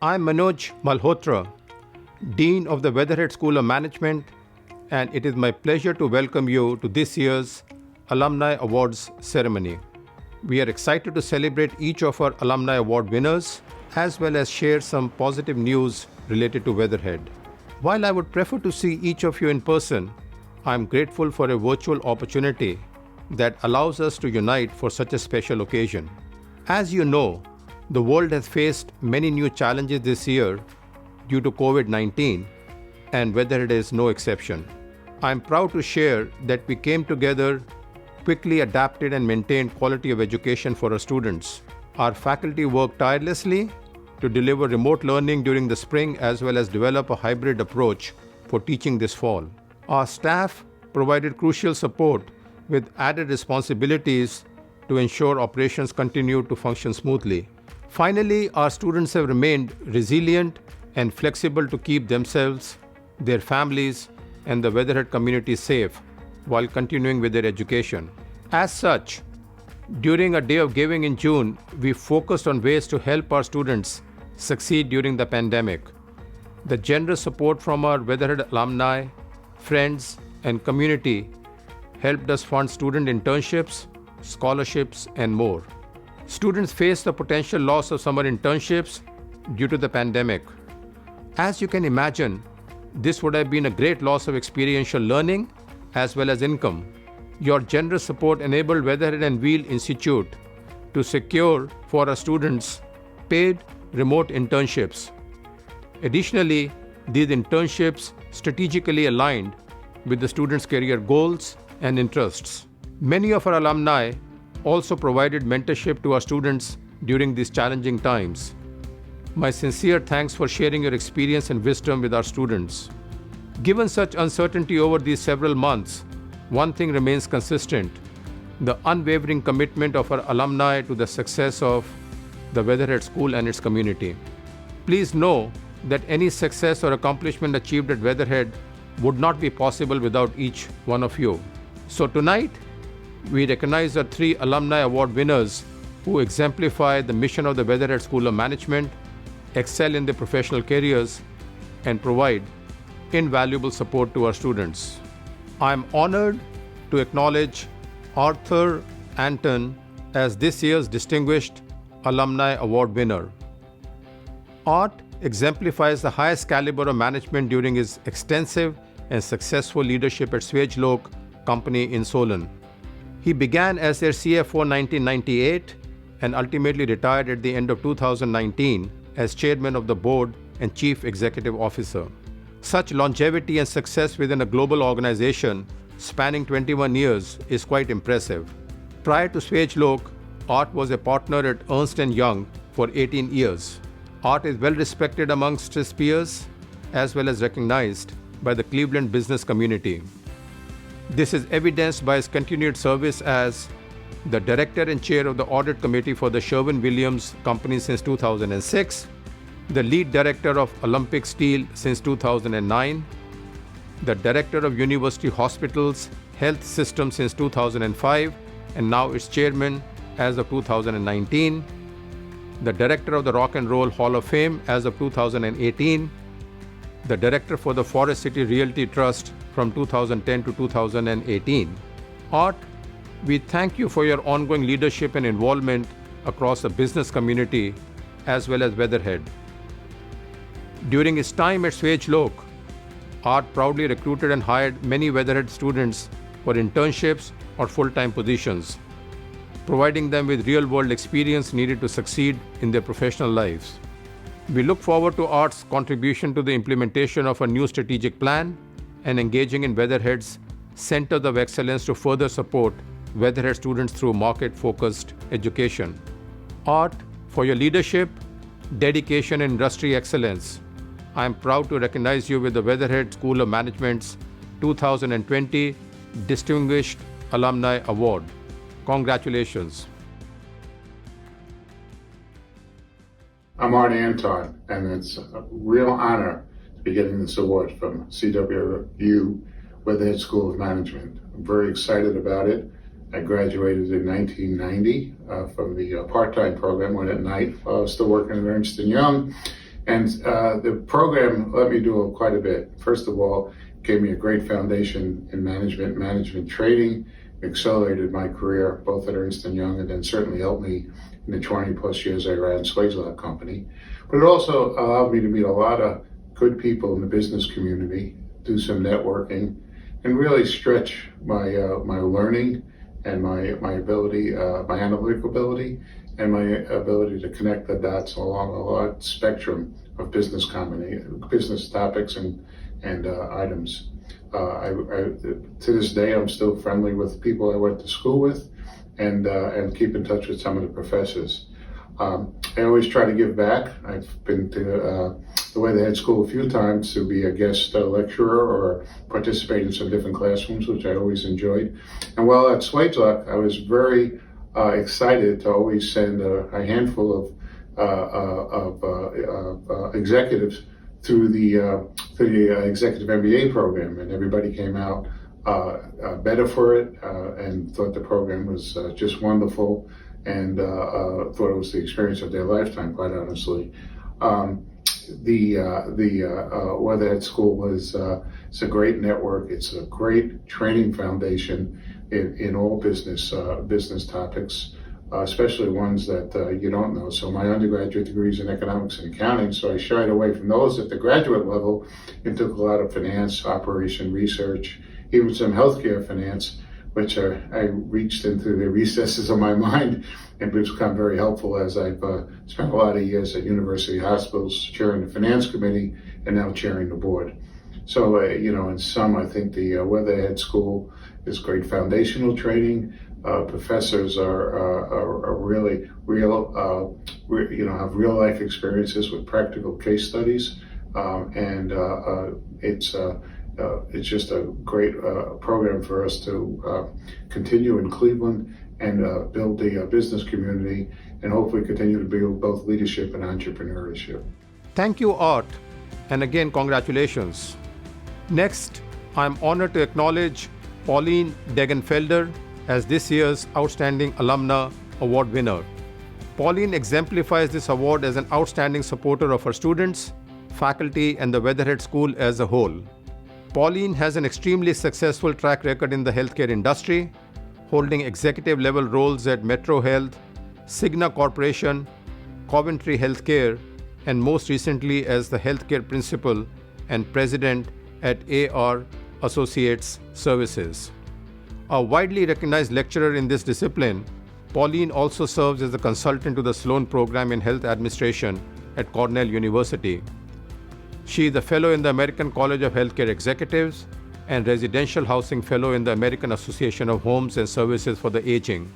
I'm Manoj Malhotra, Dean of the Weatherhead School of Management, and it is my pleasure to welcome you to this year's Alumni Awards ceremony. We are excited to celebrate each of our Alumni Award winners as well as share some positive news related to Weatherhead. While I would prefer to see each of you in person, I am grateful for a virtual opportunity that allows us to unite for such a special occasion. As you know, the world has faced many new challenges this year due to COVID-19, and Weatherhead is no exception. I am proud to share that we came together, quickly adapted and maintained quality of education for our students. Our faculty worked tirelessly to deliver remote learning during the spring as well as develop a hybrid approach for teaching this fall. Our staff provided crucial support with added responsibilities to ensure operations continue to function smoothly. Finally, our students have remained resilient and flexible to keep themselves, their families, and the Weatherhead community safe while continuing with their education. As such, during a day of giving in June, we focused on ways to help our students succeed during the pandemic. The generous support from our Weatherhead alumni, friends, and community helped us fund student internships, scholarships, and more. Students faced the potential loss of summer internships due to the pandemic. As you can imagine, this would have been a great loss of experiential learning as well as income. Your generous support enabled Weatherhead and Wheel Institute to secure for our students paid remote internships. Additionally, these internships strategically aligned with the students' career goals and interests. Many of our alumni also provided mentorship to our students during these challenging times. My sincere thanks for sharing your experience and wisdom with our students. Given such uncertainty over these several months, one thing remains consistent: the unwavering commitment of our alumni to the success of the Weatherhead School and its community. Please know that any success or accomplishment achieved at Weatherhead would not be possible without each one of you. So tonight, we recognize our 3 Alumni Award winners who exemplify the mission of the Weatherhead School of Management, excel in their professional careers, and provide invaluable support to our students. I am honored to acknowledge Arthur Anton as this year's Distinguished Alumni Award winner. Art exemplifies the highest caliber of management during his extensive and successful leadership at Swagelok Company in Solon. He began as their CFO in 1998 and ultimately retired at the end of 2019 as chairman of the board and chief executive officer. Such longevity and success within a global organization spanning 21 years is quite impressive. Prior to Swagelok, Art was a partner at Ernst & Young for 18 years. Art is well respected amongst his peers as well as recognized by the Cleveland business community. This is evidenced by his continued service as the director and chair of the audit committee for the Sherwin-Williams Company since 2006, the lead director of Olympic Steel since 2009, the director of University Hospitals Health System since 2005, and now its chairman as of 2019, the director of the Rock and Roll Hall of Fame as of 2018, the director for the Forest City Realty Trust from 2010 to 2018. Art, we thank you for your ongoing leadership and involvement across the business community as well as Weatherhead. During his time at Swagelok, Art proudly recruited and hired many Weatherhead students for internships or full-time positions, providing them with real-world experience needed to succeed in their professional lives. We look forward to Art's contribution to the implementation of a new strategic plan and engaging in Weatherhead's Centers of Excellence to further support Weatherhead students through market-focused education. Art, for your leadership, dedication, and industry excellence, I am proud to recognize you with the Weatherhead School of Management's 2020 Distinguished Alumni Award. Congratulations. I'm Art Anton, and it's a real honor to be getting this award from CWU Weatherhead School of Management. I'm very excited about it. I graduated in 1990 from the part-time program, went at night while I was still working at Ernst & Young, And the program let me do quite a bit. First of all, gave me a great foundation in management training, accelerated my career both at Ernst & Young, and then certainly helped me in the 20 plus years I ran Swagelok Company. But it also allowed me to meet a lot of good people in the business community, do some networking, and really stretch my my learning and my ability, my analytical ability, and my ability to connect the dots along a large spectrum of business topics and items. To this day, I'm still friendly with people I went to school with, and keep in touch with some of the professors. I always try to give back. I've been to the Weatherhead School a few times to be a guest lecturer or participate in some different classrooms, which I always enjoyed. And while at Swagelok, I was very excited to always send a handful of executives through the executive MBA program, and everybody came out better for it and thought the program was just wonderful, and thought it was the experience of their lifetime, quite honestly. The Weatherhead School it's a great network. It's a great training foundation in all business topics, especially ones that you don't know. So my undergraduate degree is in economics and accounting, so I shied away from those at the graduate level and took a lot of finance, operation, research, even some healthcare finance, which I reached into the recesses of my mind and which become very helpful as I've spent a lot of years at university hospitals chairing the finance committee and now chairing the board. So, in sum, I think the Weatherhead School is great foundational training. Professors are really real, have real life experiences with practical case studies, and it's just a great program for us to continue in Cleveland and build the business community, and hopefully continue to build both leadership and entrepreneurship. Thank you, Art, and again, congratulations. Next, I'm honored to acknowledge Pauline Degenfelder as this year's Outstanding Alumna Award winner. Pauline exemplifies this award as an outstanding supporter of her students, faculty, and the Weatherhead School as a whole. Pauline has an extremely successful track record in the healthcare industry, holding executive-level roles at Metro Health, Cigna Corporation, Coventry Healthcare, and most recently as the healthcare principal and president at AR Associates Services. A widely recognized lecturer in this discipline, Pauline also serves as a consultant to the Sloan Program in Health Administration at Cornell University. She is a fellow in the American College of Healthcare Executives and residential housing fellow in the American Association of Homes and Services for the Aging.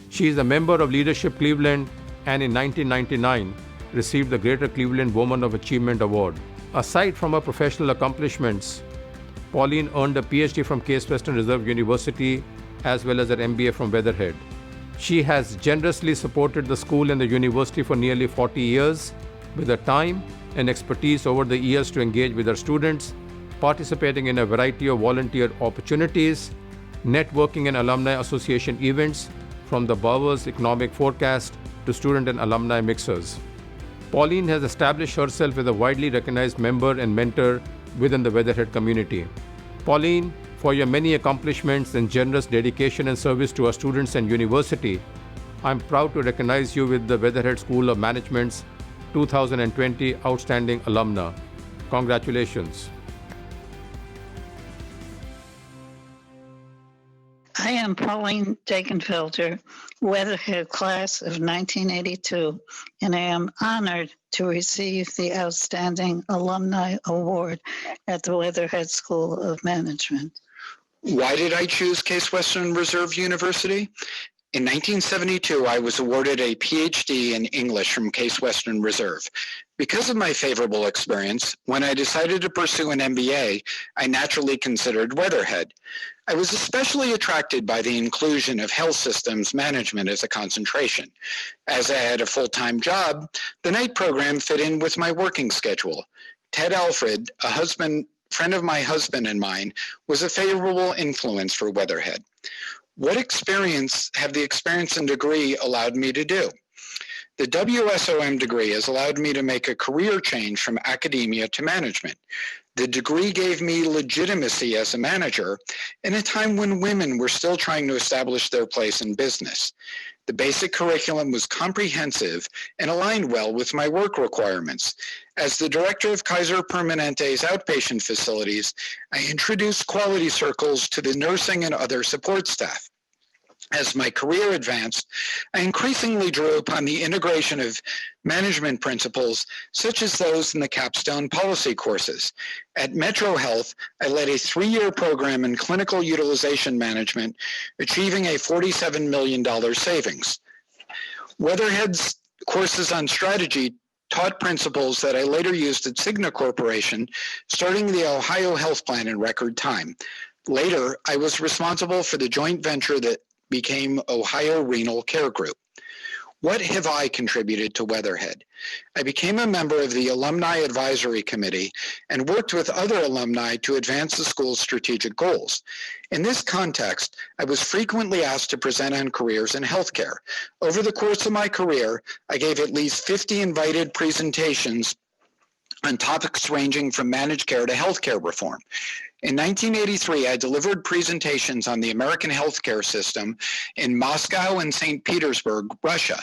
She is a member of Leadership Cleveland and in 1999 received the Greater Cleveland Woman of Achievement Award. Aside from her professional accomplishments, Pauline earned a PhD from Case Western Reserve University as well as an MBA from Weatherhead. She has generously supported the school and the university for nearly 40 years with her time and expertise over the years to engage with her students, participating in a variety of volunteer opportunities, networking and alumni association events, from the Bowers Economic Forecast to student and alumni mixers. Pauline has established herself as a widely recognized member and mentor within the Weatherhead community. Pauline, for your many accomplishments and generous dedication and service to our students and university, I'm proud to recognize you with the Weatherhead School of Management's 2020 Outstanding Alumna. Congratulations. I am Pauline Degenfelder, Weatherhead class of 1982, and I am honored to receive the Outstanding Alumni Award at the Weatherhead School of Management. Why did I choose Case Western Reserve University? In 1972, I was awarded a PhD in English from Case Western Reserve. Because of my favorable experience, when I decided to pursue an MBA, I naturally considered Weatherhead. I was especially attracted by the inclusion of health systems management as a concentration. As I had a full-time job, the night program fit in with my working schedule. Ted Alfred, friend of my husband and mine, was a favorable influence for Weatherhead. What experience have the experience and degree allowed me to do? The WSOM degree has allowed me to make a career change from academia to management. The degree gave me legitimacy as a manager in a time when women were still trying to establish their place in business. The basic curriculum was comprehensive and aligned well with my work requirements. As the director of Kaiser Permanente's outpatient facilities, I introduced quality circles to the nursing and other support staff. As my career advanced, I increasingly drew upon the integration of management principles, such as those in the capstone policy courses. At Metro Health, I led a 3-year program in clinical utilization management, achieving a $47 million savings. Weatherhead's courses on strategy taught principles that I later used at Cigna Corporation, starting the Ohio Health Plan in record time. Later, I was responsible for the joint venture that became Ohio Renal Care Group. What have I contributed to Weatherhead? I became a member of the Alumni Advisory Committee and worked with other alumni to advance the school's strategic goals. In this context, I was frequently asked to present on careers in healthcare. Over the course of my career, I gave at least 50 invited presentations on topics ranging from managed care to healthcare reform. In 1983, I delivered presentations on the American healthcare system in Moscow and St. Petersburg, Russia.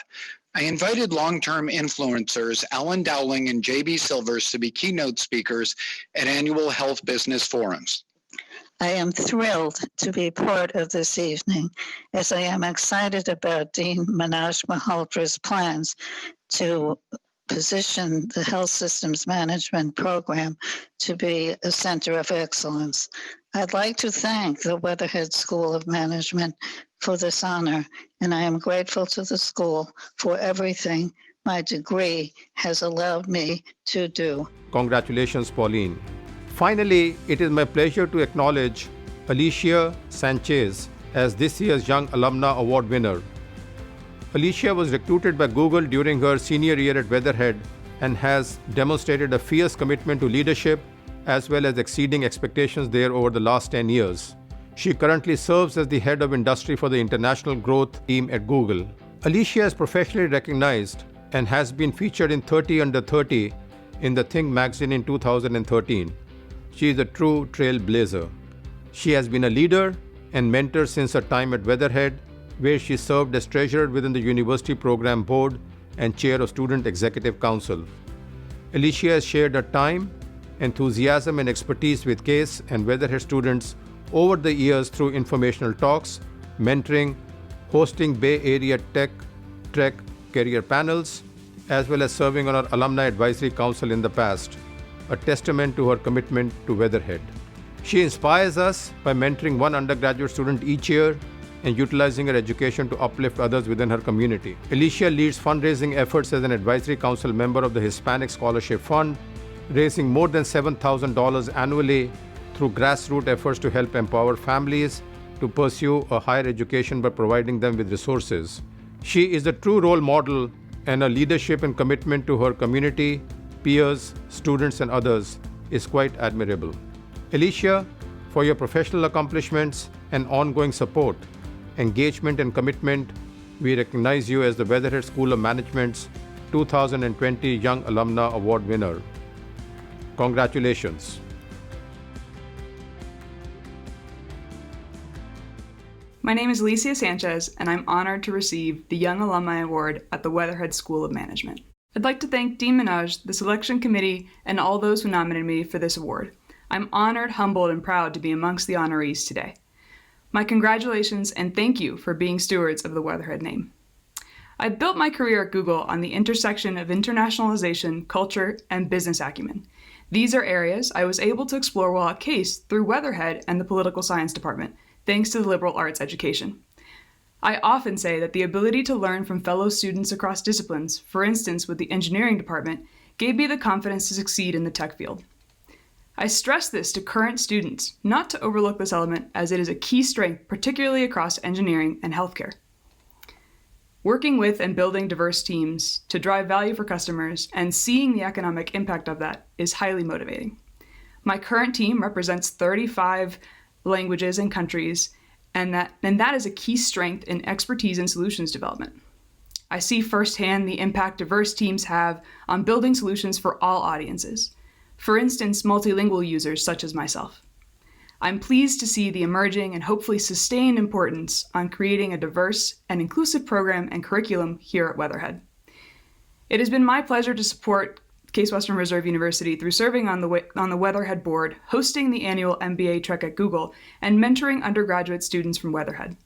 I invited long-term influencers Alan Dowling and J.B. Silvers to be keynote speakers at annual health business forums. I am thrilled to be part of this evening, as I am excited about Dean Manoj Malhotra's plans to position the health systems management program to be a center of excellence. I'd like to thank the Weatherhead School of Management for this honor, and I am grateful to the school for everything my degree has allowed me to do. Congratulations, Pauline. Finally, it is my pleasure to acknowledge Alicia Sanchez as this year's Young Alumna Award winner. Alicia was recruited by Google during her senior year at Weatherhead and has demonstrated a fierce commitment to leadership as well as exceeding expectations there over the last 10 years. She currently serves as the head of industry for the international growth team at Google. Alicia is professionally recognized and has been featured in 30 Under 30 in the Think magazine in 2013. She is a true trailblazer. She has been a leader and mentor since her time at Weatherhead, where she served as treasurer within the university program board and chair of Student Executive Council. Alicia has shared her time, enthusiasm, and expertise with CASE and Weatherhead students over the years through informational talks, mentoring, hosting Bay Area Tech Trek career panels, as well as serving on our Alumni Advisory Council in the past, a testament to her commitment to Weatherhead. She inspires us by mentoring one undergraduate student each year and utilizing her education to uplift others within her community. Alicia leads fundraising efforts as an advisory council member of the Hispanic Scholarship Fund, raising more than $7,000 annually through grassroots efforts to help empower families to pursue a higher education by providing them with resources. She is a true role model, and her leadership and commitment to her community, peers, students, and others is quite admirable. Alicia, for your professional accomplishments and ongoing support, engagement, and commitment, we recognize you as the Weatherhead School of Management's 2020 Young Alumna Award winner. Congratulations. My name is Alicia Sanchez, and I'm honored to receive the Young Alumni Award at the Weatherhead School of Management. I'd like to thank Dean Manoj, the selection committee, and all those who nominated me for this award. I'm honored, humbled, and proud to be amongst the honorees today. My congratulations and thank you for being stewards of the Weatherhead name. I built my career at Google on the intersection of internationalization, culture, and business acumen. These are areas I was able to explore while at CASE through Weatherhead and the political science department, thanks to the liberal arts education. I often say that the ability to learn from fellow students across disciplines, for instance with the engineering department, gave me the confidence to succeed in the tech field. I stress this to current students, not to overlook this element, as it is a key strength, particularly across engineering and healthcare. Working with and building diverse teams to drive value for customers and seeing the economic impact of that is highly motivating. My current team represents 35 languages and countries, and that is a key strength in expertise in solutions development. I see firsthand the impact diverse teams have on building solutions for all audiences. For instance, multilingual users such as myself. I'm pleased to see the emerging and hopefully sustained importance on creating a diverse and inclusive program and curriculum here at Weatherhead. It has been my pleasure to support Case Western Reserve University through serving on the Weatherhead board, hosting the annual MBA Trek at Google, and mentoring undergraduate students from Weatherhead.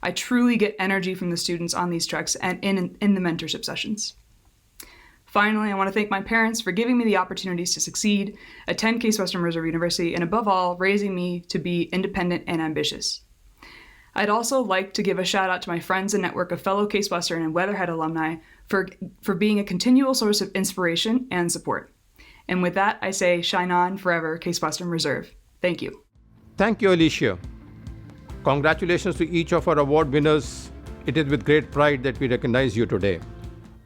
I truly get energy from the students on these treks and in the mentorship sessions. Finally, I want to thank my parents for giving me the opportunities to succeed, attend Case Western Reserve University, and above all, raising me to be independent and ambitious. I'd also like to give a shout out to my friends and network of fellow Case Western and Weatherhead alumni for being a continual source of inspiration and support. And with that, I say, shine on forever, Case Western Reserve. Thank you. Thank you, Alicia. Congratulations to each of our award winners. It is with great pride that we recognize you today.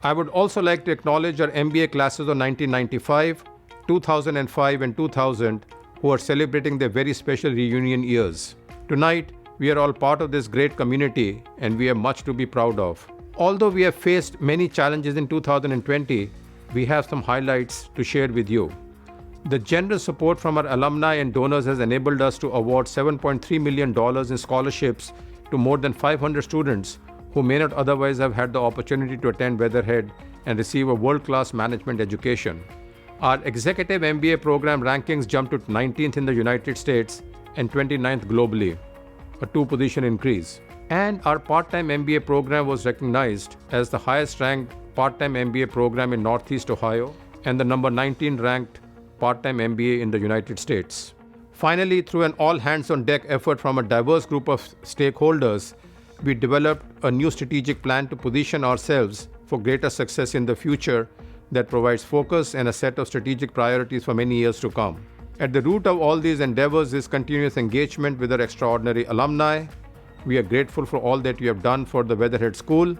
I would also like to acknowledge our MBA classes of 1995, 2005, and 2000 who are celebrating their very special reunion years. Tonight, we are all part of this great community and we have much to be proud of. Although we have faced many challenges in 2020, we have some highlights to share with you. The generous support from our alumni and donors has enabled us to award $7.3 million in scholarships to more than 500 students who may not otherwise have had the opportunity to attend Weatherhead and receive a world-class management education. Our executive MBA program rankings jumped to 19th in the United States and 29th globally, a 2-position increase. And our part-time MBA program was recognized as the highest-ranked part-time MBA program in Northeast Ohio and the number 19 ranked part-time MBA in the United States. Finally, through an all-hands-on-deck effort from a diverse group of stakeholders, we developed a new strategic plan to position ourselves for greater success in the future that provides focus and a set of strategic priorities for many years to come. At the root of all these endeavors is continuous engagement with our extraordinary alumni. We are grateful for all that you have done for the Weatherhead School,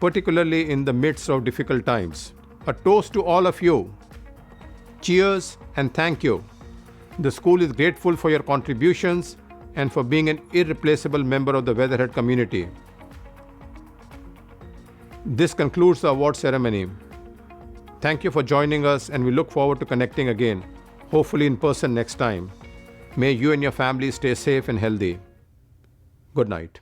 particularly in the midst of difficult times. A toast to all of you. Cheers and thank you. The school is grateful for your contributions and for being an irreplaceable member of the Weatherhead community. This concludes the award ceremony. Thank you for joining us and we look forward to connecting again, hopefully in person next time. May you and your family stay safe and healthy. Good night.